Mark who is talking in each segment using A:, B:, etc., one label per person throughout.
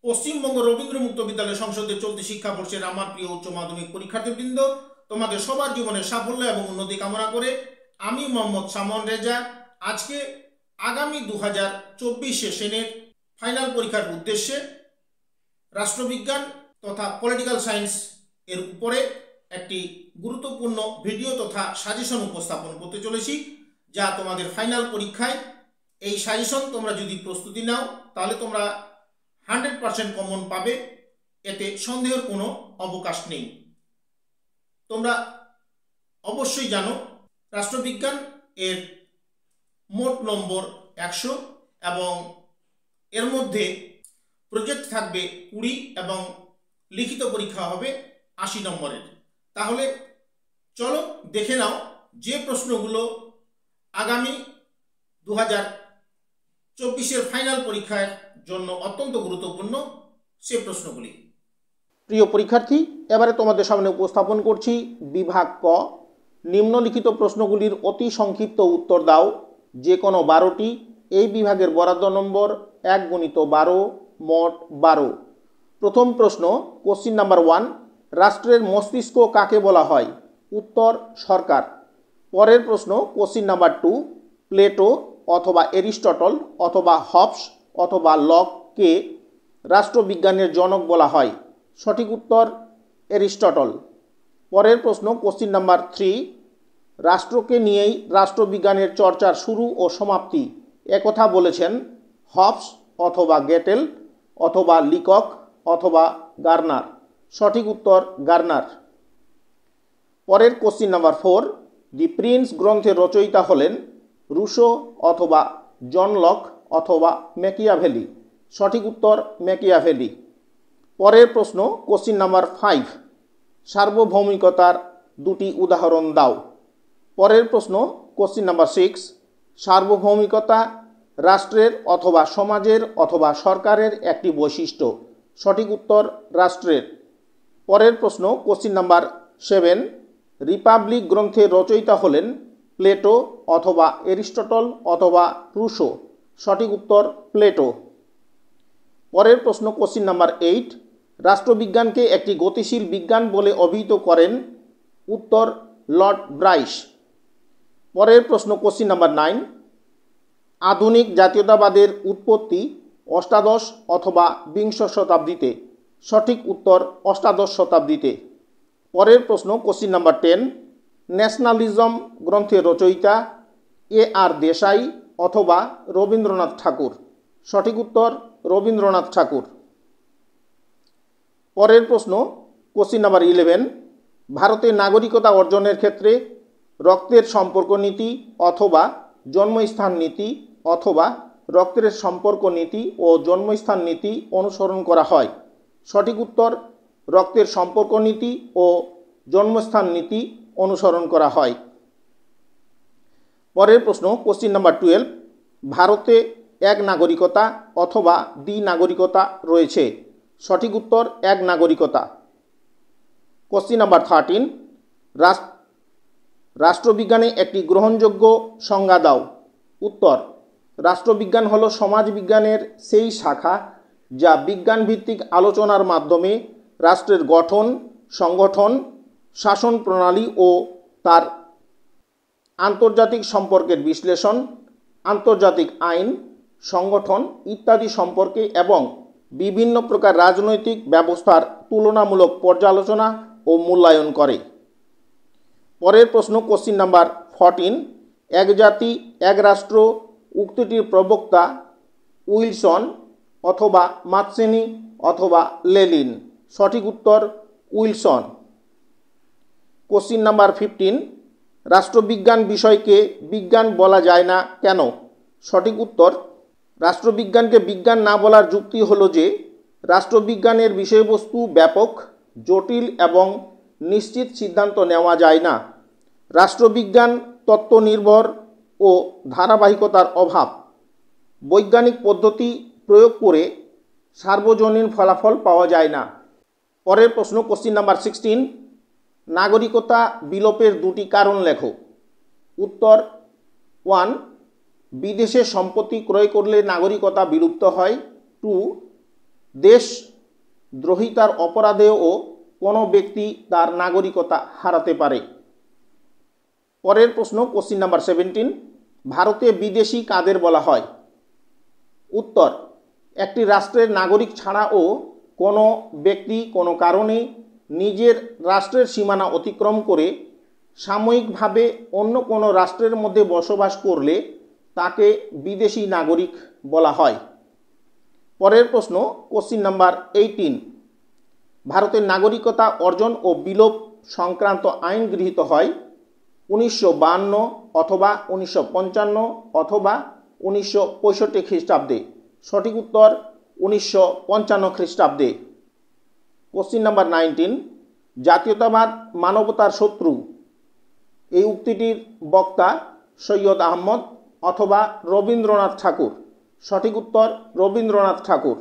A: পশ্চিমবঙ্গ রবীন্দ্র মুক্ত বিদ্যালয় সংসদে চলতি শিক্ষাবর্ষের আমার প্রিয় উচ্চ মাধ্যমিক পরীক্ষার্থীবৃন্দ, তোমাদের সবার জীবনে সাফল্য এবং উন্নতি কামনা করে আমি মোহাম্মদ সামন রেজা আজকে আগামী 2024 সেশনের ফাইনাল পরীক্ষার উদ্দেশ্যে রাষ্ট্রবিজ্ঞান তথা পলিটিক্যাল সায়েন্স এর উপরে একটি গুরুত্বপূর্ণ ভিডিও তথা সাজেশন উপস্থাপন করতে চলেছি, যা তোমাদের ফাইনাল পরীক্ষায় এই সাজেশন তোমরা যদি প্রস্তুতি নাও তাহলে তোমরা 100% কমন পাবে, এতে সন্দেহের কোনো অবকাশ নেই। তোমরা অবশ্যই জানো রাষ্ট্রবিজ্ঞান এর মোট নম্বর 100 এবং এর মধ্যে প্রজেক্ট থাকবে 20 এবং লিখিত পরীক্ষা হবে 80 নম্বরের। তাহলে চলো দেখে নাও যে প্রশ্নগুলো আগামী 2024 ফাইনাল পরীক্ষার জন্য অত্যন্ত গুরুত্বপূর্ণ সে প্রশ্নগুলি। প্রিয় পরীক্ষার্থী, এবারে তোমাদের সামনে উপস্থাপন করছি বিভাগ ক। নিম্নলিখিত প্রশ্নগুলির অতি সংক্ষিপ্ত উত্তর দাও, যে কোনো 12টি। এই বিভাগের বরাদ্দ নম্বর 1×12 মোট 12। প্রথম প্রশ্ন, কোশ্চিন নাম্বার 1, রাষ্ট্রের মস্তিষ্ক কাকে বলা হয়? উত্তর সরকার। পরের প্রশ্ন, কোশ্চিন নাম্বার 2, প্লেটো অথবা এরিস্টটল অথবা হবস অথবা লককে রাষ্ট্রবিজ্ঞানের জনক বলা হয়? সঠিক উত্তর এরিস্টটল। পরের প্রশ্ন, কোশ্চিন নাম্বার 3, রাষ্ট্রকে নিয়েই রাষ্ট্রবিজ্ঞানের চর্চার শুরু ও সমাপ্তি একথা বলেছেন হবস অথবা গেটেল অথবা লিকক অথবা গার্নার? সঠিক উত্তর গার্নার। পরের কোশ্চিন নাম্বার 4, দি প্রিন্স গ্রন্থের রচয়িতা হলেন রুশো অথবা জন লক অথবা ম্যাকিয়াভেলি? সঠিক উত্তর ম্যাকিয়াভেলি। পরের প্রশ্ন, কোশ্চিন নাম্বার 5, সার্বভৌমিকতার 2টি উদাহরণ দাও? পরের প্রশ্ন, কোশ্চিন নাম্বার 6, সার্বভৌমিকতা রাষ্ট্রের অথবা সমাজের অথবা সরকারের একটি বৈশিষ্ট্য? সঠিক উত্তর রাষ্ট্রের। পরের প্রশ্ন, কোশ্চিন নাম্বার 7, রিপাবলিক গ্রন্থের রচয়িতা হলেন প্লেটো অথবা এরিস্টটল অথবা রুশো? সঠিক উত্তর প্লেটো। পরের প্রশ্ন, কোশ্চিন নাম্বার 8, রাষ্ট্রবিজ্ঞানকে একটি গতিশীল বিজ্ঞান বলে অভিহিত করেন? উত্তর লর্ড ব্রাইস। পরের প্রশ্ন, কোশ্চিন নাম্বার 9, আধুনিক জাতীয়তাবাদের উৎপত্তি অষ্টাদশ অথবা বিংশ শতাব্দীতে? সঠিক উত্তর অষ্টাদশ শতাব্দীতে। পরের প্রশ্ন, কোশ্চিন নাম্বার 10, ন্যাশনালিজম গ্রন্থের রচয়িতা A.R. দেশাই অথবা রবীন্দ্রনাথ ঠাকুর? সঠিক উত্তর রবীন্দ্রনাথ ঠাকুর। পরের প্রশ্ন, কোশ্চিন নাম্বার 11, ভারতের নাগরিকতা অর্জনের ক্ষেত্রে রক্তের সম্পর্ক নীতি অথবা জন্মস্থান নীতি অথবা রক্তের সম্পর্ক নীতি ও জন্মস্থান নীতি অনুসরণ করা হয়? সঠিক উত্তর রক্তের সম্পর্ক নীতি ও জন্মস্থান নীতি অনুসরণ করা হয়। পরের প্রশ্ন, কোশ্চিন নাম্বার 12, ভারতে এক নাগরিকতা অথবা দ্বি নাগরিকতা রয়েছে? সঠিক উত্তর এক নাগরিকতা। কোশ্চিন নাম্বার 13, রাষ্ট্রবিজ্ঞানে একটি গ্রহণযোগ্য সংজ্ঞা দাও? উত্তর রাষ্ট্রবিজ্ঞান হলো সমাজবিজ্ঞানের সেই শাখা যা বিজ্ঞানভিত্তিক আলোচনার মাধ্যমে রাষ্ট্রের গঠন, সংগঠন, শাসন প্রণালী ও তার আন্তর্জাতিক সম্পর্কের বিশ্লেষণ, আন্তর্জাতিক আইন, সংগঠন ইত্যাদি সম্পর্কে এবং বিভিন্ন প্রকার রাজনৈতিক ব্যবস্থার তুলনামূলক পর্যালোচনা ও মূল্যায়ন করে। পরের প্রশ্ন, কোশ্চিন নাম্বার 14, এক জাতি এক রাষ্ট্র উক্তিটির প্রবক্তা উইলসন অথবা মাৎসেনি অথবা লেনিন? সঠিক উত্তর উইলসন। কোশ্চিন নাম্বার 15, রাষ্ট্রবিজ্ঞান বিষয়কে বিজ্ঞান বলা যায় না কেন? সঠিক উত্তর রাষ্ট্রবিজ্ঞানকে বিজ্ঞান না বলার যুক্তি হলো যে রাষ্ট্রবিজ্ঞানের বিষয়বস্তু ব্যাপক, জটিল এবং নিশ্চিত সিদ্ধান্ত নেওয়া যায় না। রাষ্ট্রবিজ্ঞান তত্ত্ব নির্ভর ও ধারাবাহিকতার অভাব। বৈজ্ঞানিক পদ্ধতি প্রয়োগ করে সার্বজনীন ফলাফল পাওয়া যায় না। পরের প্রশ্ন, কোশ্চিন নাম্বার 16, নাগরিকতা বিলোপের 2টি কারণ লেখো? উত্তর 1, বিদেশে সম্পত্তি ক্রয় করলে নাগরিকতা বিলুপ্ত হয়। 2, দেশদ্রোহিতার অপরাধেও কোনো ব্যক্তি তার নাগরিকতা হারাতে পারে। পরের প্রশ্ন কোশ্চিন নাম্বার 17, ভারতে বিদেশি কাদের বলা হয়? উত্তর, একটি রাষ্ট্রের নাগরিক ছাড়াও কোনো ব্যক্তি কোনো কারণে নিজের রাষ্ট্রের সীমানা অতিক্রম করে সাময়িকভাবে অন্য কোনো রাষ্ট্রের মধ্যে বসবাস করলে তাকে বিদেশি নাগরিক বলা হয়। পরের প্রশ্ন কোশ্চিন নাম্বার 18, ভারতের নাগরিকতা অর্জন ও বিলোপ সংক্রান্ত আইন গৃহীত হয় 1952 অথবা 1955 অথবা 1965 খ্রিস্টাব্দে? সঠিক উত্তর 1955 খ্রিস্টাব্দে। কোশ্চিন নাম্বার 19, জাতীয়তাবাদ মানবতার শত্রু এই উক্তিটির বক্তা সৈয়দ আহমদ অথবা রবীন্দ্রনাথ ঠাকুর? সঠিক উত্তর রবীন্দ্রনাথ ঠাকুর।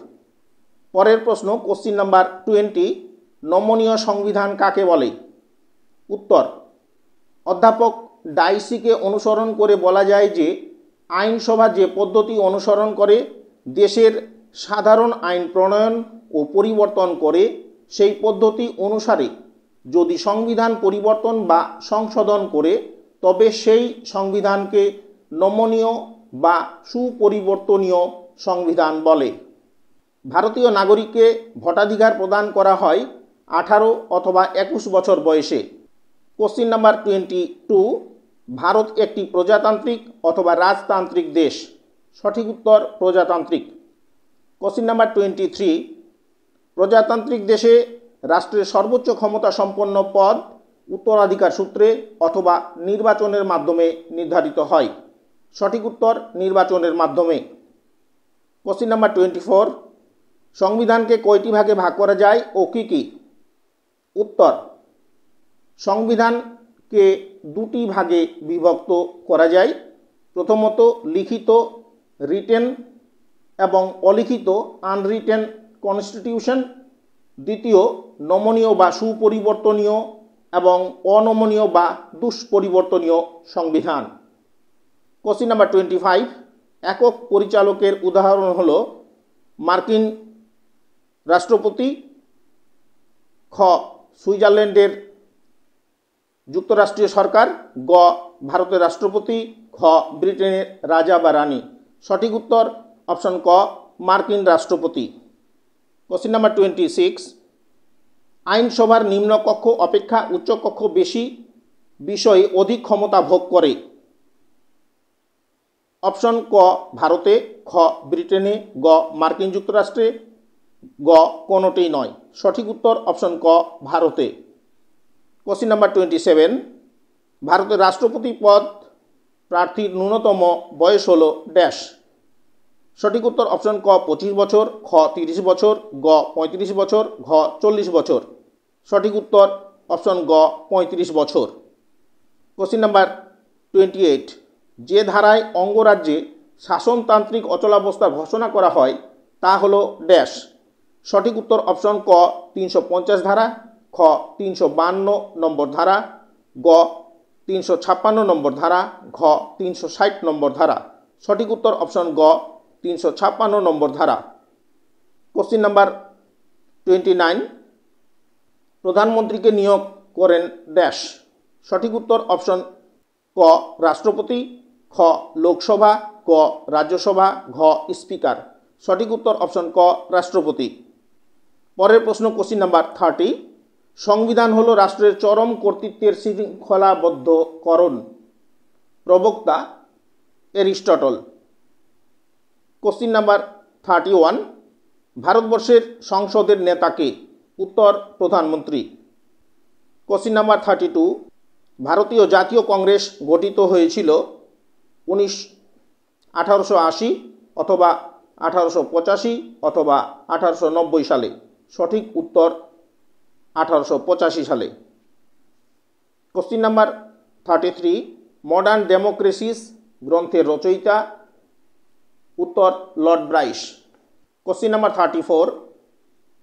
A: পরের প্রশ্ন কোশ্চিন নাম্বার 20, নমনীয় সংবিধান কাকে বলে? উত্তর, অধ্যাপক ডাইসিকে অনুসরণ করে বলা যায় যে আইনসভা যে পদ্ধতি অনুসরণ করে দেশের সাধারণ আইন প্রণয়ন ও পরিবর্তন করে সেই পদ্ধতি অনুসারে যদি সংবিধান পরিবর্তন বা সংশোধন করে তবে সেই সংবিধানকে নমনীয় বা সুপরিবর্তনীয় সংবিধান বলে। ভারতীয় নাগরিককে ভোটাধিকার প্রদান করা হয় 18 অথবা 21 বছর বয়সে। কোশ্চিন নাম্বার 22, ভারত একটি প্রজাতান্ত্রিক অথবা রাজতান্ত্রিক দেশ? সঠিক উত্তর প্রজাতান্ত্রিক। কোশ্চিন নাম্বার 23, প্রজাতান্ত্রিক দেশে রাষ্ট্রের সর্বোচ্চ ক্ষমতা সম্পন্ন পদ উত্তরাধিকার সূত্রে অথবা নির্বাচনের মাধ্যমে নির্ধারিত হয়? সঠিক উত্তর নির্বাচনের মাধ্যমে। কোশ্চিন নাম্বার 24, সংবিধানকে কয়টি ভাগে ভাগ করা যায় ও কি কি? উত্তর, সংবিধানকে দুটি ভাগে বিভক্ত করা যায়। প্রথমত লিখিত রিটেন এবং অলিখিত আনরিটেন কনস্টিটিউশন। দ্বিতীয় নমনীয় বা সুপরিবর্তনীয় এবং অনমনীয় বা দুষ্পরিবর্তনীয় সংবিধান। কোশ্চিন নাম্বার 25, একক পরিচালকের উদাহরণ হলো মার্কিন রাষ্ট্রপতি, খ সুইজারল্যান্ডের যুক্তরাষ্ট্রীয় সরকার, গ ভারতের রাষ্ট্রপতি, খ ব্রিটেনের রাজা বা রানী? সঠিক উত্তর অপশন ক মার্কিন রাষ্ট্রপতি। কোশ্চিন নাম্বার 26, আইনসভার নিম্নকক্ষ অপেক্ষা উচ্চকক্ষ বেশি বিষয়ে অধিক ক্ষমতা ভোগ করে? অপশন ক ভারতে, খ ব্রিটেনে, গ মার্কিন যুক্তরাষ্ট্রে, গ কোনোটিই নয়। সঠিক উত্তর অপশন ক ভারতে। কোশ্চিন নাম্বার 27, ভারতের রাষ্ট্রপতি পদ প্রার্থীর ন্যূনতম বয়স হল ড্যাশ? সঠিক উত্তর অপশন ক 25 বছর, খ 30 বছর, গ 35 বছর, ঘ 40 বছর? সঠিক উত্তর অপশন গ 35 বছর। কোশ্চিন নাম্বার 28, যে ধারায় অঙ্গরাজ্যে শাসনতান্ত্রিক অচলাবস্থা ঘোষণা করা হয় তা হলো ড্যাশ? সঠিক উত্তর অপশন ক 350 ধারা, খ 352 নম্বর ধারা, গ 356 নম্বর ধারা, ঘ 360 নম্বর ধারা? সঠিক উত্তর অপশন গ 356 নম্বর ধারা। কোশ্চিন নাম্বার 29, প্রধানমন্ত্রীকে নিয়োগ করেন ড্যাশ? সঠিক উত্তর অপশন ক রাষ্ট্রপতি, খ লোকসভা, ক রাজ্যসভা, ঘ স্পিকার? সঠিক উত্তর অপশন ক রাষ্ট্রপতি। পরের প্রশ্ন কোশ্চিন নাম্বার 30, সংবিধান হলো রাষ্ট্রের চরম কর্তৃত্বের শৃঙ্খলাবদ্ধকরণ? প্রবক্তা এরিস্টটল। কোশ্চিন নাম্বার 31, ভারতবর্ষের সংসদের নেতাকে? উত্তর প্রধানমন্ত্রী। কোশ্চিন নাম্বার 32, ভারতীয় জাতীয় কংগ্রেস গঠিত হয়েছিল 1880 অথবা 1885 অথবা 1890 সালে? সঠিক উত্তর 1885 সালে। কোশ্চিন নাম্বার 33, মডার্ন ডেমোক্রেসিস গ্রন্থের রচয়িতা? উত্তর লর্ড ব্রাইস। কোশ্চিন নাম্বার 34,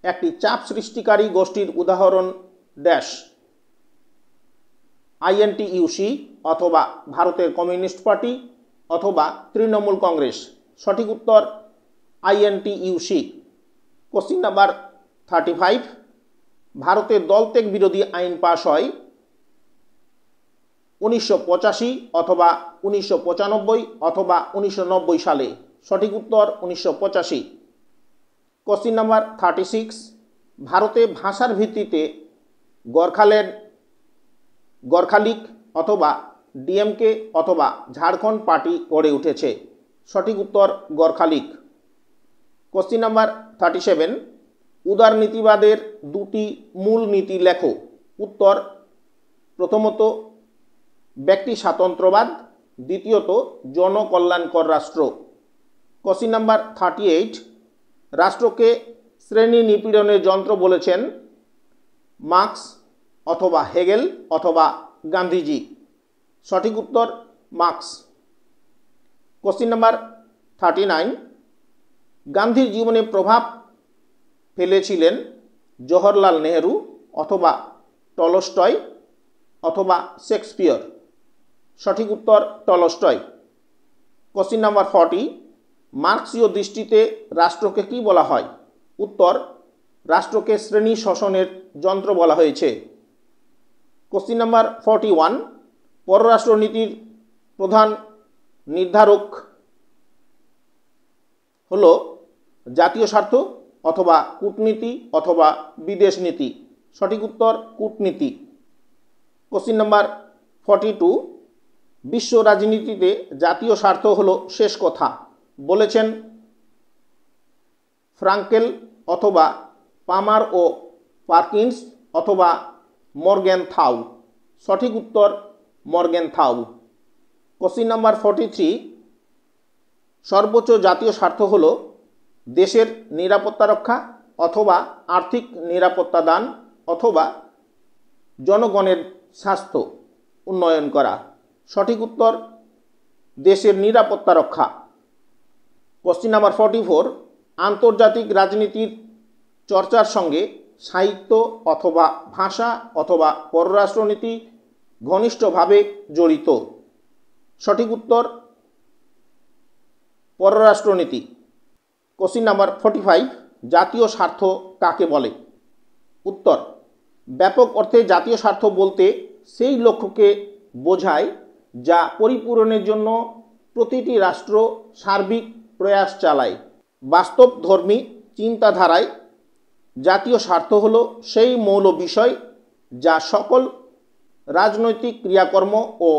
A: একটি চাপ সৃষ্টিকারী গোষ্ঠীর উদাহরণ ড্যাশ? আইএনটিইউসি অথবা ভারতের কমিউনিস্ট পার্টি অথবা তৃণমূল কংগ্রেস? সঠিক উত্তর আইএনটিইউসি। কোশ্চিন নাম্বার 35, ভারতে দলত্যাগ বিরোধী আইন পাশ হয় 1985 অথবা 1995 অথবা 1990 সালে। সঠিক উত্তর 1985। কোশ্চিন নাম্বার 36, ভারতে ভাষার ভিত্তিতে গোর্খালিগ অথবা ডিএমকে অথবা ঝাড়খণ্ড পার্টি গড়ে উঠেছে। সঠিক উত্তর গোর্খালিগ। কোশ্চিন নাম্বার 37, উদারনীতিবাদের দুটি মূল নীতি লেখো। উত্তর, প্রথমত ব্যক্তি স্বাতন্ত্র্যবাদ, দ্বিতীয়ত জনকল্যাণকর রাষ্ট্র। কোশ্চিন নাম্বার 38, রাষ্ট্রকে শ্রেণী নিপীড়নের যন্ত্র বলেছেন মার্কস অথবা হেগেল অথবা গান্ধীজি। সঠিক উত্তর মার্কস। কোশ্চিন নাম্বার 39, গান্ধীর জীবনে প্রভাব ফেলেছিলেন জওহরলাল নেহেরু অথবা টলস্টয় অথবা শেক্সপিয়র। সঠিক উত্তর টলস্টয়। কোশ্চিন নাম্বার 40, মার্ক্সীয় দৃষ্টিতে রাষ্ট্রকে কি বলা হয়? উত্তর, রাষ্ট্রকে শ্রেণী শোষণের যন্ত্র বলা হয়েছে। কোশ্চিন নাম্বার 41, পররাষ্ট্রনীতির প্রধান নির্ধারক হলো জাতীয় স্বার্থ অথবা কূটনীতি অথবা বিদেশ নীতি। সঠিক উত্তর কূটনীতি। কোশ্চিন নাম্বার 42, বিশ্ব রাজনীতিতে জাতীয় স্বার্থ হলো শেষ কথা বলেছেন ফ্রাঙ্কেল অথবা পামার ও পারকিন্স অথবা মর্গেনথাউ। সঠিক উত্তর মর্গেনথাউ। কোশ্চিন নাম্বার 43, সর্বোচ্চ জাতীয় স্বার্থ হলো দেশের নিরাপত্তা রক্ষা অথবা আর্থিক নিরাপত্তা দান অথবা জনগণের স্বাস্থ্য উন্নয়ন করা। সঠিক উত্তর দেশের নিরাপত্তা রক্ষা। কোশ্চিন নাম্বার 44, আন্তর্জাতিক রাজনীতির চর্চার সঙ্গে সাহিত্য অথবা ভাষা অথবা পররাষ্ট্রনীতি ঘনিষ্ঠভাবে জড়িত। সঠিক উত্তর পররাষ্ট্রনীতি। কোশ্চিন নাম্বার 45, জাতীয় স্বার্থ কাকে বলে? উত্তর, ব্যাপক অর্থে জাতীয় স্বার্থ বলতে সেই লক্ষ্যকে বোঝায় যা পরিপূরণের জন্য প্রতিটি রাষ্ট্র সার্বিক প্রয়াস চালায়। বাস্তবধর্মী চিন্তাধারায় জাতীয় স্বার্থ হলো সেই মৌল বিষয় যা সকল রাজনৈতিক ক্রিয়াকর্ম ও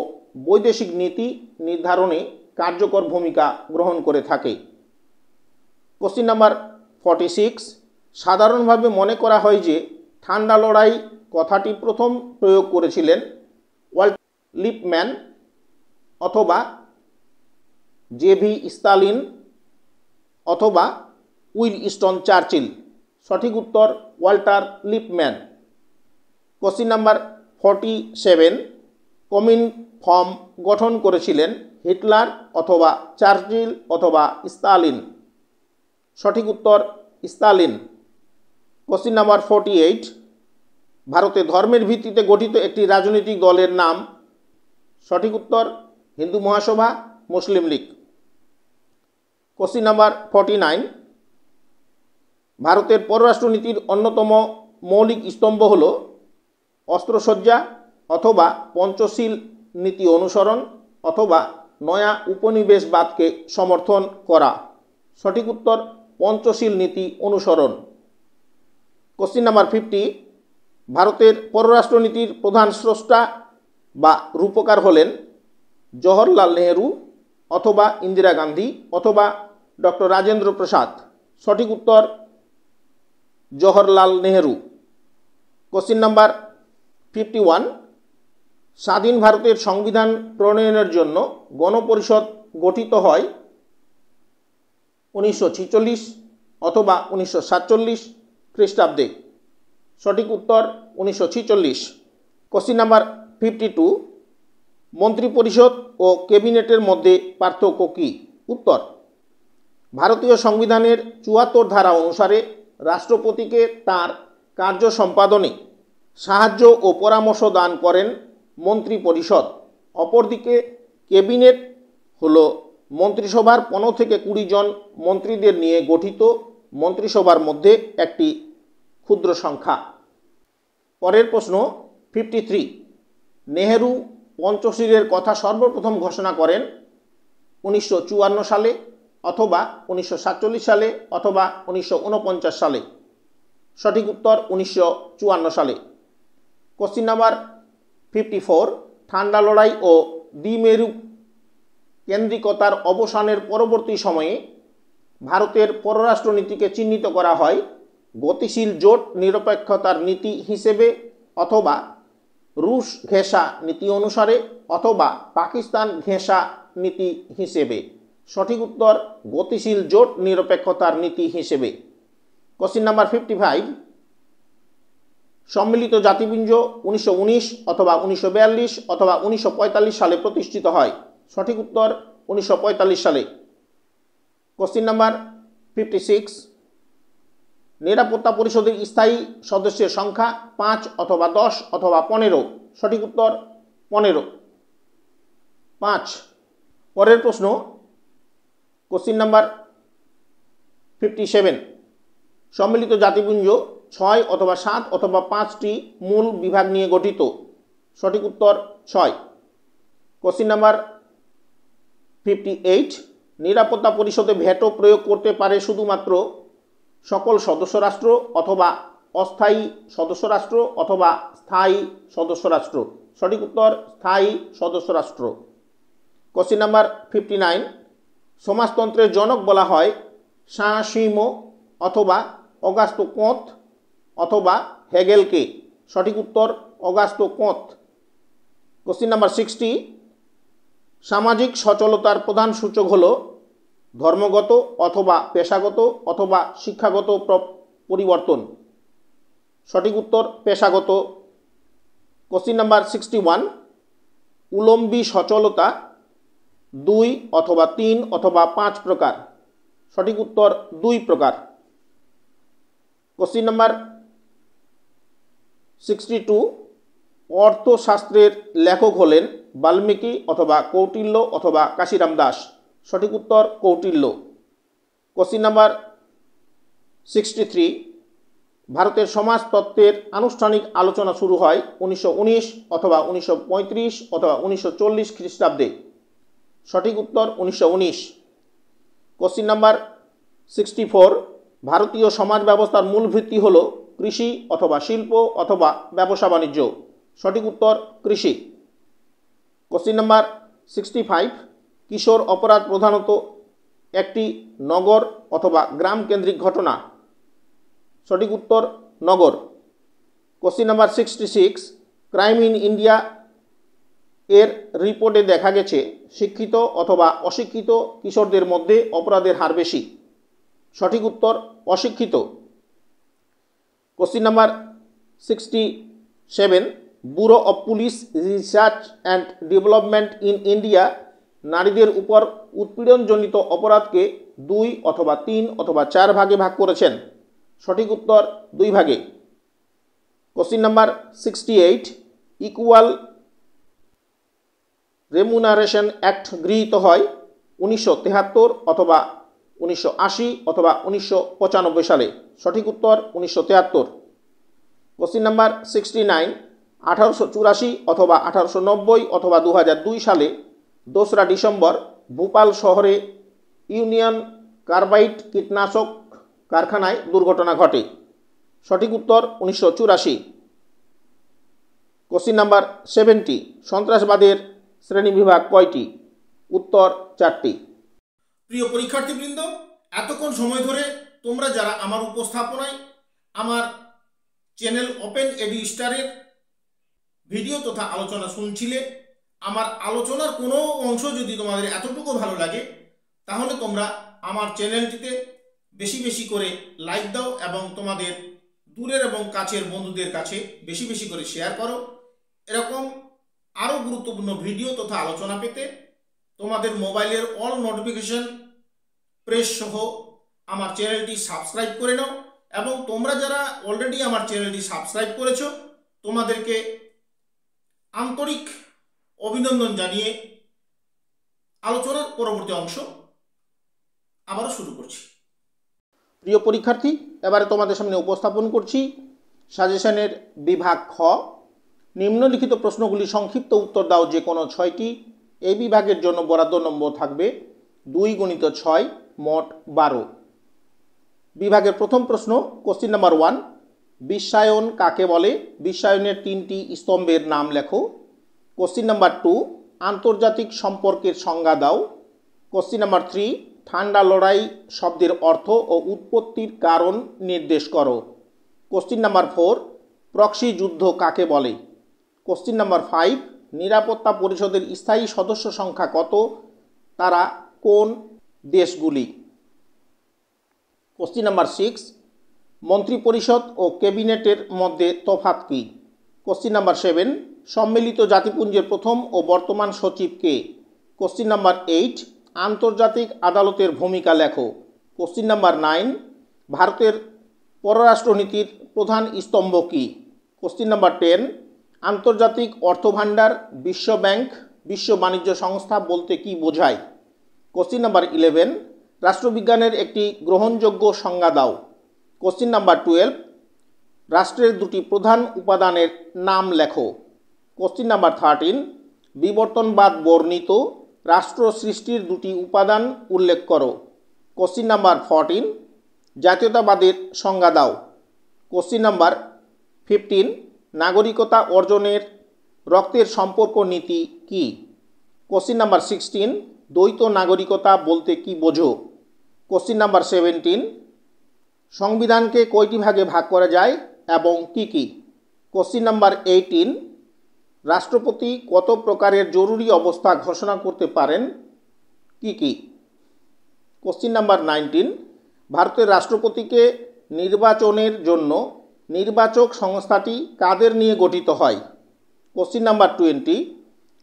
A: বৈদেশিক নীতি নির্ধারণে কার্যকর ভূমিকা গ্রহণ করে থাকে। কোশ্চিন নাম্বার 46, সাধারণভাবে মনে করা হয় যে ঠান্ডা লড়াই কথাটি প্রথম প্রয়োগ করেছিলেন ওয়াল্টার লিপম্যান অথবা জেভি স্টালিন অথবা উইনস্টন চার্চিল। সঠিক উত্তর ওয়াল্টার লিপম্যান। কোশ্চিন নাম্বার 47, কমিনফর্ম গঠন করেছিলেন হিটলার অথবা চার্চিল অথবা স্টালিন। সঠিক উত্তর স্টালিন। কোশ্চিন নাম্বার 48, ভারতে ধর্মের ভিত্তিতে গঠিত একটি রাজনৈতিক দলের নাম। সঠিক উত্তর হিন্দু মহাসভা, মুসলিম লীগ। কোশ্চিন নাম্বার 49, ভারতের পররাষ্ট্রনীতির অন্যতম মৌলিক স্তম্ভ হল অস্ত্রসজ্জা অথবা পঞ্চশীল নীতি অনুসরণ অথবা নয়া উপনিবেশবাদকে সমর্থন করা। সঠিক উত্তর পঞ্চশীল নীতি অনুসরণ। কোশ্চিন নাম্বার 50, ভারতের পররাষ্ট্রনীতির প্রধান স্রষ্টা বা রূপকার হলেন জওহরলাল নেহেরু অথবা ইন্দিরা গান্ধী অথবা ডক্টর রাজেন্দ্র প্রসাদ। সঠিক উত্তর জওহরলাল নেহেরু। কোশ্চিন নাম্বার 51, স্বাধীন ভারতের সংবিধান প্রণয়নের জন্য গণপরিষদ গঠিত হয় 1946 অথবা 1947 খ্রিস্টাব্দে। সঠিক উত্তর 1946। কোশ্চিন নাম্বার 52, মন্ত্রিপরিষদ ও ক্যাবিনেটের মধ্যে পার্থক্য কী? উত্তর, ভারতীয় সংবিধানের 74 ধারা অনুসারে রাষ্ট্রপতিকে তার কার্য সম্পাদনে সাহায্য ও পরামর্শ দান করেন মন্ত্রিপরিষদ। অপরদিকে ক্যাবিনেট হল মন্ত্রিসভার 15 থেকে 20 জন মন্ত্রীদের নিয়ে গঠিত মন্ত্রিসভার মধ্যে একটি ক্ষুদ্র সংখ্যা। পরের প্রশ্ন 53, নেহেরু পঞ্চশীলের কথা সর্বপ্রথম ঘোষণা করেন 1954 সালে অথবা 1947 সালে অথবা 1949 সালে। সঠিক উত্তর 1954 সালে। কোশ্চিন নাম্বার 54, ঠান্ডা লড়াই ও দ্বিমেরু কেন্দ্রিকতার অবসানের পরবর্তী সময়ে ভারতের পররাষ্ট্রনীতিকে চিহ্নিত করা হয় গতিশীল জোট নিরপেক্ষতার নীতি হিসেবে অথবা রুশ ঘেঁষা নীতি অনুসারে অথবা পাকিস্তান ঘেঁষা নীতি হিসেবে। সঠিক উত্তর গতিশীল জোট নিরপেক্ষতার নীতি হিসেবে। কোশ্চিন নাম্বার 55, সম্মিলিত জাতিপুঞ্জ 1919 অথবা 1942 অথবা 1945 সালে প্রতিষ্ঠিত হয়। সঠিক উত্তর 1945 সালে। কোশ্চিন নাম্বার 56, নিরাপত্তা পরিষদের স্থায়ী সদস্যের সংখ্যা 5 অথবা 10 অথবা 15। সঠিক উত্তর 15, 5। পরের প্রশ্ন কোশ্চিন নাম্বার 57, সম্মিলিত জাতিপুঞ্জ 6 অথবা 7 অথবা 5টি মূল বিভাগ নিয়ে গঠিত। সঠিক উত্তর 6। কোশ্চিন নাম্বার 58, নিরাপত্তা পরিষদে ভেটো প্রয়োগ করতে পারে শুধুমাত্র সকল সদস্য রাষ্ট্র অথবা অস্থায়ী সদস্য রাষ্ট্র অথবা স্থায়ী সদস্য রাষ্ট্র। সঠিক উত্তর স্থায়ী সদস্য রাষ্ট্র। কোশ্চিন নাম্বার 59, সমাজতন্ত্রের জনক বলা হয় সাঁ-সিমো অথবা অগাস্তো কোঁৎ অথবা হেগেলকে। সঠিক উত্তর অগাস্তো কোঁৎ। কোশ্চিন নাম্বার 60, সামাজিক সচলতার প্রধান সূচক হল ধর্মগত অথবা পেশাগত অথবা শিক্ষাগত পরিবর্তন। সঠিক উত্তর পেশাগত। কোশ্চিন নাম্বার 61, উলম্বী সচলতা 2 অথবা 3 অথবা 5 প্রকার। সঠিক উত্তর 2 প্রকার। কোশ্চিন নাম্বার 62, অর্থশাস্ত্রের লেখক হলেন বাল্মীকি অথবা কৌটিল্য অথবা কাশিরাম দাস। সঠিক উত্তর কৌটিল্য। কোশ্চিন নাম্বার 63, ভারতের সমাজতত্ত্বের আনুষ্ঠানিক আলোচনা শুরু হয় 1919 অথবা 1935 অথবা 1940 খ্রিস্টাব্দে। সঠিক উত্তর 1919। কোশ্চিন নাম্বার 64, ভারতীয় সমাজ ব্যবস্থার মূল ভিত্তি হল কৃষি অথবা শিল্প অথবা ব্যবসা বাণিজ্য। সঠিক উত্তর কৃষি। কোশ্চিন নাম্বার 65, কিশোর অপরাধ প্রধানত একটি নগর অথবা গ্রাম কেন্দ্রিক ঘটনা। সঠিক উত্তর নগর। Question number 66, crime in India এর রিপোর্টে দেখা গেছে শিক্ষিত অথবা অশিক্ষিত কিশোরদের মধ্যে অপরাধের হার বেশি। সঠিক উত্তর অশিক্ষিত। Question number 67, bureau of police research and development in India নারীদের উপর উৎপীড়নজনিত অপরাধকে 2 অথবা 3 অথবা 4 ভাগে ভাগ করেছেন। সঠিক উত্তর 2 ভাগে। Question number 68, equal remuneration act গৃহীত হয় 1973 অথবা 1980 অথবা 1995 সালে। সঠিক উত্তর 1973। কোশ্চিন নাম্বার 69, 1884 অথবা 1890 অথবা 2002 সালে 2রা ডিসেম্বর ভোপাল শহরে ইউনিয়ন কার্বাইড কীটনাশক কারখানায় দুর্ঘটনা ঘটে। সঠিক উত্তর 1984। কোশ্চিন নাম্বার 70, সন্ত্রাসবাদের শ্রেণীবিভাগ কয়টি? উত্তর 4টি।
B: প্রিয় পরীক্ষার্থীবৃন্দ, এতক্ষণ সময় ধরে তোমরা যারা আমার উপস্থাপনায় আমার চ্যানেল ওপেন এডু স্টারের ভিডিও তথা আলোচনা শুনছিলে, আমার আলোচনার কোনো অংশ যদি তোমাদের এতটুকু ভালো লাগে তাহলে তোমরা আমার চ্যানেলটিতে বেশি বেশি করে লাইক দাও এবং তোমাদের দূরের এবং কাছের বন্ধুদের কাছে বেশি বেশি করে শেয়ার করো। এরকম আরও গুরুত্বপূর্ণ ভিডিও তথা আলোচনা পেতে তোমাদের মোবাইলের অল নোটিফিকেশন প্রেস সহ আমার চ্যানেলটি সাবস্ক্রাইব করে নাও এবং তোমরা যারা অলরেডি আমার চ্যানেলটি সাবস্ক্রাইব করেছো তোমাদেরকে আন্তরিক অভিনন্দন জানিয়ে আলোচনার পরবর্তী অংশ আবারও শুরু করছি।
A: প্রিয় পরীক্ষার্থী, এবারে তোমাদের সামনে উপস্থাপন করছি সাজেশনের বিভাগ খ। নিম্নলিখিত প্রশ্নগুলি সংক্ষিপ্ত উত্তর দাও যে কোনো 6টি। এই বিভাগের জন্য বরাদ্দ নম্বর থাকবে 2 × 6, মোট 12। বিভাগের প্রথম প্রশ্ন, কোশ্চিন নাম্বার 1, বিশ্বায়ন কাকে বলে? বিশ্বায়নের 3টি স্তম্ভের নাম লেখো। কোশ্চিন নাম্বার 2, আন্তর্জাতিক সম্পর্কের সংজ্ঞা দাও। কোশ্চিন নাম্বার 3, ঠান্ডা লড়াই শব্দের অর্থ ও উৎপত্তির কারণ নির্দেশ করো। কোশ্চিন নাম্বার 4, প্রক্সি যুদ্ধ কাকে বলে? কোশ্চিন নাম্বার 5, নিরাপত্তা পরিষদের স্থায়ী সদস্য সংখ্যা কত? তারা কোন দেশগুলি? কোশ্চিন নাম্বার 6, মন্ত্রিপরিষদ ও ক্যাবিনেটের মধ্যে তফাৎ কী? কোশ্চিন নাম্বার 7, সম্মিলিত জাতিপুঞ্জের প্রথম ও বর্তমান সচিব কে? কোশ্চিন নাম্বার 8, আন্তর্জাতিক আদালতের ভূমিকা লেখো। কোশ্চিন নাম্বার 9, ভারতের পররাষ্ট্রনীতির প্রধান স্তম্ভ কী? কোশ্চিন নাম্বার 10, আন্তর্জাতিক অর্থভাণ্ডার, বিশ্ব ব্যাংক, বিশ্ব বাণিজ্য সংস্থা বলতে কী বোঝায়? কোশ্চিন নাম্বার 11, রাষ্ট্রবিজ্ঞানের একটি গ্রহণযোগ্য সংজ্ঞা দাও। কোশ্চিন নাম্বার 12, রাষ্ট্রের 2টি প্রধান উপাদানের নাম লেখো। কোশ্চিন নাম্বার 13, বিবর্তনবাদ বর্ণিত রাষ্ট্র সৃষ্টির 2টি উপাদান উল্লেখ করো। কোশ্চিন নাম্বার 14, জাতীয়তাবাদের সংজ্ঞা দাও। কোশ্চিন নাম্বার 15, নাগরিকতা অর্জনের রক্তের সম্পর্ক নীতি কি? কোশ্চিন নাম্বার 16, দ্বৈত নাগরিকতা বলতে কি বোঝো? কোশ্চিন নাম্বার 17, সংবিধানকে কয়টি ভাগে ভাগ করা যায় এবং কি কি? কোশ্চিন নাম্বার 18, রাষ্ট্রপতি কত প্রকারের জরুরি অবস্থা ঘোষণা করতে পারেন? কি কি? কোশ্চিন নাম্বার 19, ভারতের রাষ্ট্রপতিকে নির্বাচনের জন্য নির্বাচক সংস্থাটি কাদের নিয়ে গঠিত হয়? কোশ্চিন নাম্বার 20,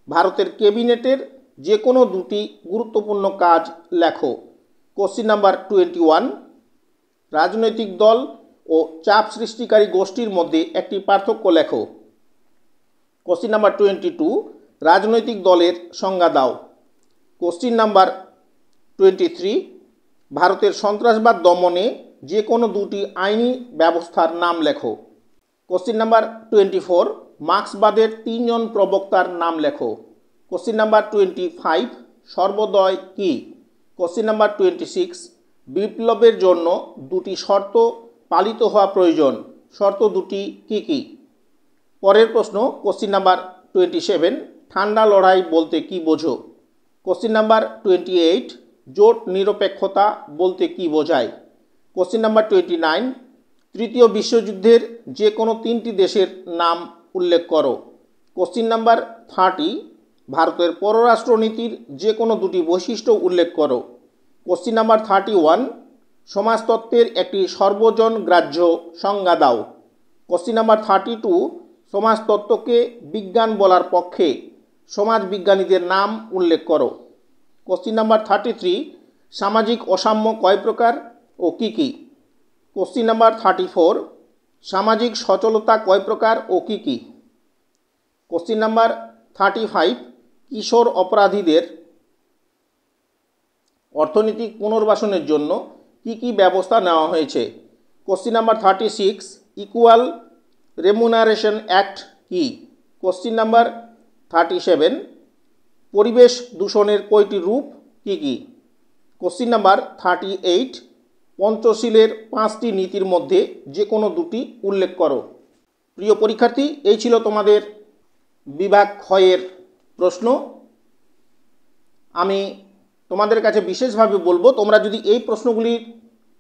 A: ভারতের ক্যাবিনেটের যে কোনো 2টি গুরুত্বপূর্ণ কাজ লেখো। কোশ্চিন নাম্বার 21, রাজনৈতিক দল ও চাপ সৃষ্টিকারী গোষ্ঠীর মধ্যে একটি পার্থক্য লেখো। কোশ্চিন নাম্বার 22, রাজনৈতিক দলের সংজ্ঞা দাও। কোশ্চিন নাম্বার 23, ভারতের সন্ত্রাসবাদ দমনে যে কোনো 2টি আইনি ব্যবস্থার নাম লেখো। কোশ্চিন নাম্বার 24, মার্ক্সবাদের 3 জন প্রবক্তার নাম লেখো। কোশ্চিন নাম্বার 25, সর্বোদয় কি? কোশ্চিন নাম্বার 26, বিপ্লবের জন্য 2টি শর্ত পালিত হওয়া প্রয়োজন। শর্ত 2টি কি কি? পরের প্রশ্ন, কোশ্চিন নাম্বার 27, ঠান্ডা লড়াই বলতে কি বোঝো? কোশ্চিন নাম্বার 28, জোট নিরপেক্ষতা বলতে কি বোঝায়? কোশ্চিন নাম্বার 29, তৃতীয় বিশ্বযুদ্ধের যে কোনো 3টি দেশের নাম উল্লেখ করো। কোশ্চিন নাম্বার 30, ভারতের পররাষ্ট্রনীতির যে কোনো 2টি বৈশিষ্ট্য উল্লেখ করো। কোশ্চিন নাম্বার 31, সমাজতত্ত্বের একটি সর্বজন গ্রাহ্য সংজ্ঞা দাও। কোশ্চিন নাম্বার 32, সমাজতত্ত্বকে বিজ্ঞান বলার পক্ষে সমাজবিজ্ঞানীদের নাম উল্লেখ করো। কোশ্চিন নাম্বার 33, সামাজিক অসাম্য কয় প্রকার ও কি কি? কোশ্চিন নাম্বার 34, সামাজিক সচলতা কয় প্রকার ও কি কি? কোশ্চিন নাম্বার 35, কিশোর অপরাধীদের অর্থনৈতিক পুনর্বাসনের জন্য কি কি ব্যবস্থা নেওয়া হয়েছে? Question number 36, equal remuneration act কি? কোশ্চিন নাম্বার 37, পরিবেশ দূষণের কয়টি রূপ কি কি? কোশ্চিন নাম্বার 38, পঞ্চশীলের 5টি নীতির মধ্যে যে কোনো 2টি উল্লেখ করো। প্রিয় পরীক্ষার্থী, এই ছিল তোমাদের বিভাগ ক্ষয়ের প্রশ্ন। আমি তোমাদের কাছে বিশেষভাবে বলবো, তোমরা যদি এই প্রশ্নগুলির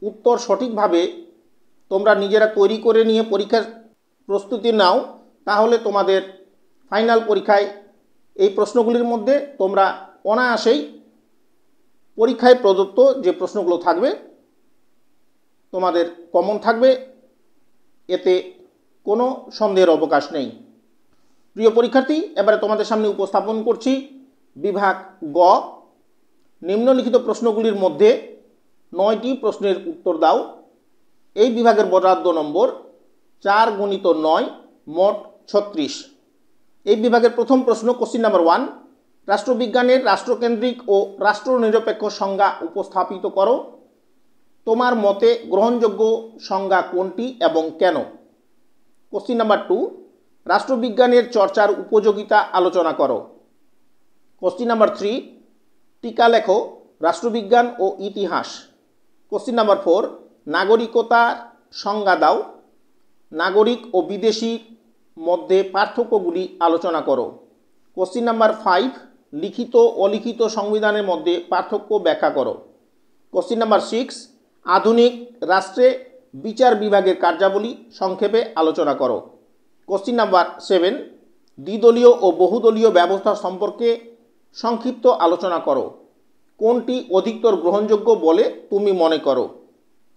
A: উত্তর সঠিকভাবে তোমরা নিজেরা তৈরি করে নিয়ে পরীক্ষার প্রস্তুতি নাও, তাহলে তোমাদের ফাইনাল পরীক্ষায় এই প্রশ্নগুলির মধ্যে তোমরা অনায়াসেই পরীক্ষায় প্রদত্ত যে প্রশ্নগুলো থাকবে তোমাদের কমন থাকবে, এতে কোনো সন্দেহের অবকাশ নেই। প্রিয় পরীক্ষার্থী, এবারে তোমাদের সামনে উপস্থাপন করছি বিভাগ গ। নিম্নলিখিত প্রশ্নগুলির মধ্যে 9টি প্রশ্নের উত্তর দাও। এই বিভাগের বরাদ্দ নম্বর 4 × 9, মোট 36। এই বিভাগের প্রথম প্রশ্ন, কোশ্চিন নাম্বার 1, রাষ্ট্রবিজ্ঞানের রাষ্ট্রকেন্দ্রিক ও রাষ্ট্রনিরপেক্ষ সংজ্ঞা উপস্থাপিত করো। তোমার মতে গ্রহণযোগ্য সংজ্ঞা কোনটি এবং কেন? কোশ্চিন নাম্বার 2, রাষ্ট্রবিজ্ঞানের চর্চার উপযোগিতা আলোচনা করো। কোশ্চিন নাম্বার 3, টিকা লেখো রাষ্ট্রবিজ্ঞান ও ইতিহাস। কোশ্চিন নাম্বার 4, নাগরিকতার সংজ্ঞা দাও। নাগরিক ও বিদেশির মধ্যে পার্থক্যগুলি আলোচনা করো। কোশ্চিন নাম্বার 5, লিখিত অলিখিত সংবিধানের মধ্যে পার্থক্য ব্যাখ্যা করো। কোশ্চিন নাম্বার 6, আধুনিক রাষ্ট্রে বিচার বিভাগের কার্যাবলী সংক্ষেপে আলোচনা করো। কোশ্চিন নাম্বার 7, দ্বিদলীয় ও বহুদলীয় ব্যবস্থা সম্পর্কে সংক্ষিপ্ত আলোচনা করো। কোনটি অধিকতর গ্রহণযোগ্য বলে তুমি মনে করো?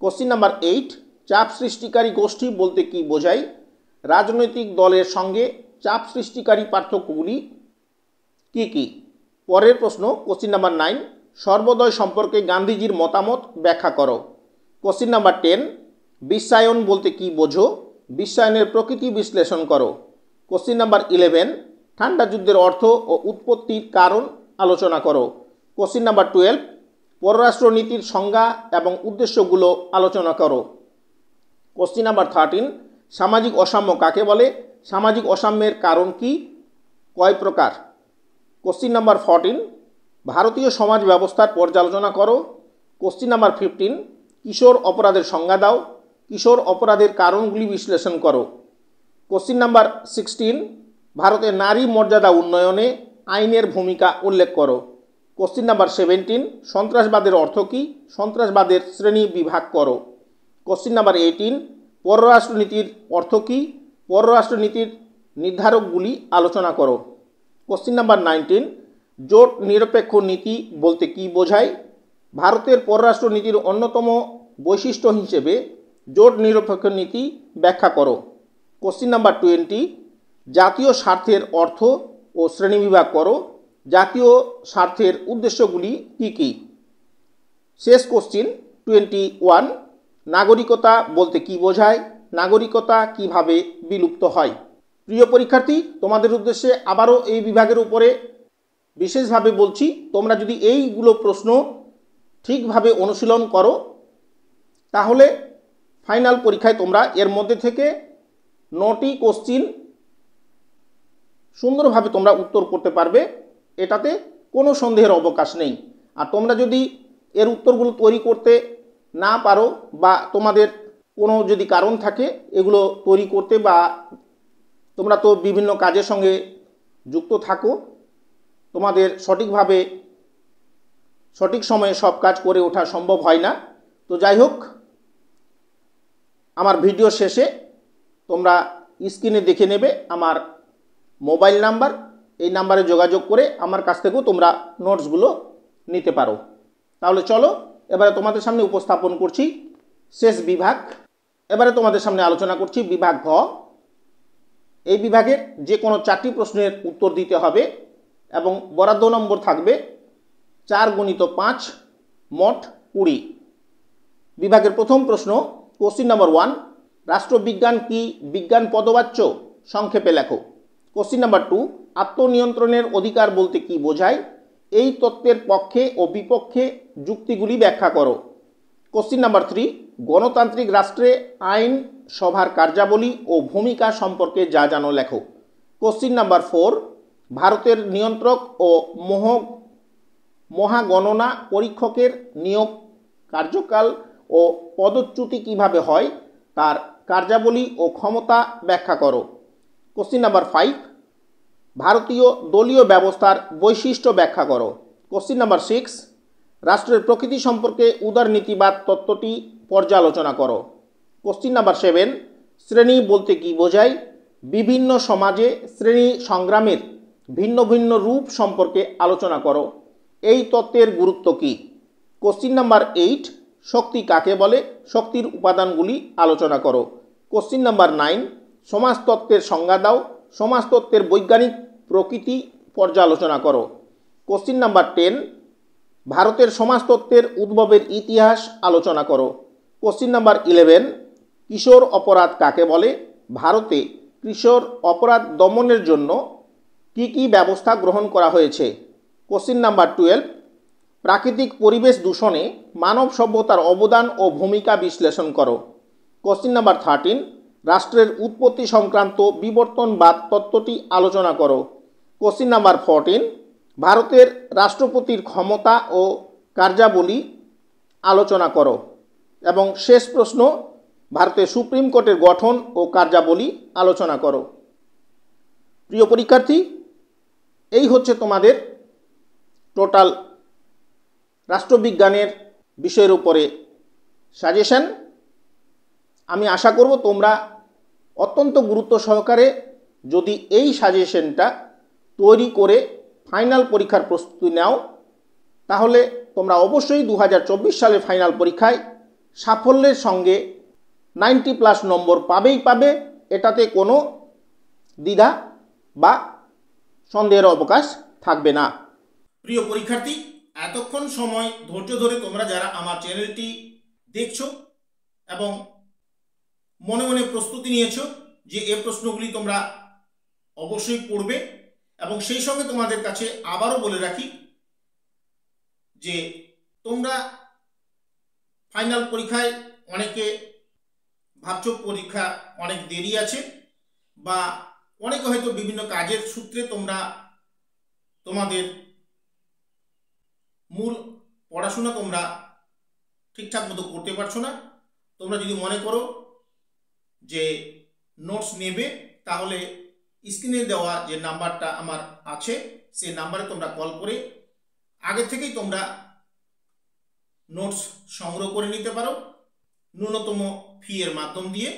A: কোশ্চিন নাম্বার 8, চাপ সৃষ্টিকারী গোষ্ঠী বলতে কি বোঝায়? রাজনৈতিক দলের সঙ্গে চাপ সৃষ্টিকারী পার্থক্যগুলি কি কি? পরের প্রশ্ন কোশ্চিন নাম্বার 9, সর্বোদয় সম্পর্কে গান্ধীজির মতামত ব্যাখ্যা করো। কোশ্চিন নাম্বার 10, বিশ্বায়ন বলতে কি বোঝো? বিশ্বায়নের প্রকৃতি বিশ্লেষণ করো। কোশ্চিন নাম্বার 11, ঠান্ডা যুদ্ধের অর্থ ও উৎপত্তির কারণ আলোচনা করো। কোশ্চিন নাম্বার 12, পররাষ্ট্রনীতির সংজ্ঞা এবং উদ্দেশ্যগুলো আলোচনা করো। কোশ্চিন নাম্বার 13, সামাজিক অসাম্য কাকে বলে? সামাজিক অসাম্যের কারণ কি? কয় প্রকার? কোশ্চিন নাম্বার 14, ভারতীয় সমাজ ব্যবস্থার পর্যালোচনা করো। কোশ্চিন নাম্বার 15, কিশোর অপরাধের সংজ্ঞা দাও। কিশোর অপরাধের কারণগুলি বিশ্লেষণ করো। কোশ্চিন নাম্বার 16, ভারতের নারী মর্যাদা উন্নয়নে আইনের ভূমিকা উল্লেখ করো। কোশ্চিন নাম্বার 17, সন্ত্রাসবাদের অর্থ কী? সন্ত্রাসবাদের শ্রেণী বিভাগ করো। কোশ্চিন নাম্বার 18, পররাষ্ট্রনীতির অর্থ কী? পররাষ্ট্রনীতির নির্ধারকগুলি আলোচনা করো। কোশ্চিন নাম্বার 19, জোট নিরপেক্ষ নীতি বলতে কি বোঝায়? ভারতের পররাষ্ট্রনীতির অন্যতম বৈশিষ্ট্য হিসেবে জোট নিরপেক্ষ নীতি ব্যাখ্যা করো। কোশ্চিন নাম্বার 20, জাতীয় স্বার্থের অর্থ ও শ্রেণীবিভাগ করো। জাতীয় স্বার্থের উদ্দেশ্যগুলি কি কি? শেষ কোশ্চিন 21, নাগরিকতা বলতে কি বোঝায়? নাগরিকতা কিভাবে বিলুপ্ত হয়? প্রিয় পরীক্ষার্থী, তোমাদের উদ্দেশ্যে আবারও এই বিভাগের উপরে বিশেষভাবে বলছি, তোমরা যদি এইগুলো প্রশ্ন ঠিকভাবে অনুশীলন করো তাহলে ফাইনাল পরীক্ষায় তোমরা এর মধ্যে থেকে 9টি কোশ্চিন সুন্দরভাবে তোমরা উত্তর করতে পারবে, এটাতে কোনো সন্দেহের অবকাশ নেই। আর তোমরা যদি এর উত্তরগুলো তৈরি করতে না পারো বা তোমাদের কোনো যদি কারণ থাকে এগুলো তৈরি করতে, বা তোমরা তো বিভিন্ন কাজের সঙ্গে যুক্ত থাকো, তোমাদের সঠিকভাবে সঠিক সময়ে সব কাজ করে ওঠা সম্ভব হয় না, তো যাই হোক, আমার ভিডিও শেষে তোমরা স্ক্রিনে দেখে নেবে আমার মোবাইল নাম্বার, এই নাম্বারে যোগাযোগ করে আমার কাছ থেকেও তোমরা নোটসগুলো নিতে পারো। তাহলে চলো এবারে তোমাদের সামনে উপস্থাপন করছি শেষ বিভাগ। এবারে তোমাদের সামনে আলোচনা করছি বিভাগ ঘ। এই বিভাগের যে কোনো 4টি প্রশ্নের উত্তর দিতে হবে এবং বরাদ্দ নম্বর থাকবে 4 × 5 মোট 20। বিভাগের প্রথম প্রশ্ন কোশ্চিন নাম্বার 1, রাষ্ট্রবিজ্ঞান কি বিজ্ঞান পদবাচ্য? সংক্ষেপে লেখো। কোশ্চিন নাম্বার 2, আত্মনিয়ন্ত্রণের অধিকার বলতে কি বোঝায়? এই তত্ত্বের পক্ষে ও বিপক্ষে যুক্তিগুলি ব্যাখ্যা করো। কোশ্চিন নাম্বার 3, গণতান্ত্রিক রাষ্ট্রে আইন সভার কার্যাবলী ও ভূমিকা সম্পর্কে যা জানো লেখো। কোশ্চিন নাম্বার 4, ভারতের নিয়ন্ত্রক ও মহাগণনা পরীক্ষকের নিয়োগ, কার্যকাল ও পদচ্যুতি কিভাবে হয় তার কার্যাবলী ও ক্ষমতা ব্যাখ্যা করো। কোশ্চিন নাম্বার 5, ভারতীয় দলীয় ব্যবস্থার বৈশিষ্ট্য ব্যাখ্যা করো। কোশ্চিন নাম্বার 6, রাষ্ট্রের প্রকৃতি সম্পর্কে উদারনীতিবাদ তত্ত্বটি পর্যালোচনা করো। কোশ্চিন নাম্বার 7, শ্রেণী বলতে কি বোঝায়? বিভিন্ন সমাজে শ্রেণী সংগ্রামের ভিন্ন ভিন্ন রূপ সম্পর্কে আলোচনা করো। এই তত্ত্বের গুরুত্ব কী? কোশ্চিন নাম্বার 8, শক্তি কাকে বলে? শক্তির উপাদানগুলি আলোচনা করো। কোশ্চিন নাম্বার 9, সমাজতত্ত্বের সংজ্ঞা দাও। সমাজতত্ত্বের বৈজ্ঞানিক প্রকৃতি পর্যালোচনা করো। কোশ্চিন নাম্বার 10, ভারতের সমাজতত্ত্বের উদ্ভবের ইতিহাস আলোচনা করো। কোশ্চিন নাম্বার 11, কিশোর অপরাধ কাকে বলে? ভারতে কিশোর অপরাধ দমনের জন্য কি কি ব্যবস্থা গ্রহণ করা হয়েছে? কোশ্চিন নাম্বার 12, প্রাকৃতিক পরিবেশ দূষণে মানব সভ্যতার অবদান ও ভূমিকা বিশ্লেষণ করো। কোশ্চিন নাম্বার 13, রাষ্ট্রের উৎপত্তি সংক্রান্ত বিবর্তনবাদ তত্ত্বটি আলোচনা করো। কোশ্চিন নাম্বার 14, ভারতের রাষ্ট্রপতির ক্ষমতা ও কার্যাবলী আলোচনা করো। এবং শেষ প্রশ্ন, ভারতের সুপ্রিম কোর্টের গঠন ও কার্যাবলী আলোচনা করো। প্রিয় পরীক্ষার্থী, এই হচ্ছে তোমাদের টোটাল রাষ্ট্রবিজ্ঞানের বিষয়ের উপরে সাজেশন। আমি আশা করব তোমরা অত্যন্ত গুরুত্ব সহকারে যদি এই সাজেশনটা তৈরি করে ফাইনাল পরীক্ষার প্রস্তুতি নাও, তাহলে তোমরা অবশ্যই 2024 সালের ফাইনাল পরীক্ষায় সাফল্যের সঙ্গে 90+ নম্বর পাবেই পাবে। এটাতে কোনো দ্বিধা বা সন্দেহের অবকাশ থাকবে না।
B: প্রিয় পরীক্ষার্থী, এতক্ষণ সময় ধৈর্য ধরে তোমরা যারা আমার চ্যানেলটি দেখছো এবং মনে মনে প্রস্তুতি নিয়েছো যে এই প্রশ্নগুলি তোমরা অবশ্যই পড়বে, এবং সেই সঙ্গে তোমাদের কাছে আবারও বলে রাখি যে তোমরা ফাইনাল পরীক্ষায় অনেকে ভাবছো পরীক্ষা অনেক দেরি আছে, বা অনেকে হয়তো বিভিন্ন কাজের সূত্রে তোমরা তোমাদের মূল পড়াশোনা তোমরা ঠিকঠাক মতো করতে পারছো না। তোমরা যদি মনে করো যে নোটস নেবে, তাহলে স্ক্রিনে দেওয়া যে নাম্বারটা আমার আছে সেই নাম্বারে তোমরা কল করে আগে থেকেই তোমরা নোটস সংগ্রহ করে নিতে পারো ন্যূনতম ফি এর মাধ্যম দিয়ে।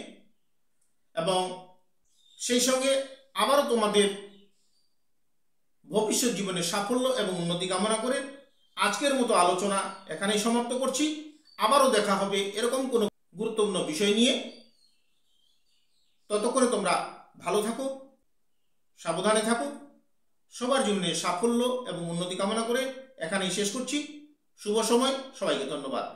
B: এবং সেই সঙ্গে আবারও তোমাদের ভবিষ্যৎ জীবনে সাফল্য এবং উন্নতি কামনা করে আজকের মতো আলোচনা এখানেই সমাপ্ত করছি। আবারও দেখা হবে এরকম কোনো গুরুত্বপূর্ণ বিষয় নিয়ে। ততক্ষণে তোমরা ভালো থাকো, সাবধানে থাকো। সবার জন্য সাফল্য এবং উন্নতি কামনা করে এখানেই শেষ করছি। শুভ সময়, সবাইকে ধন্যবাদ।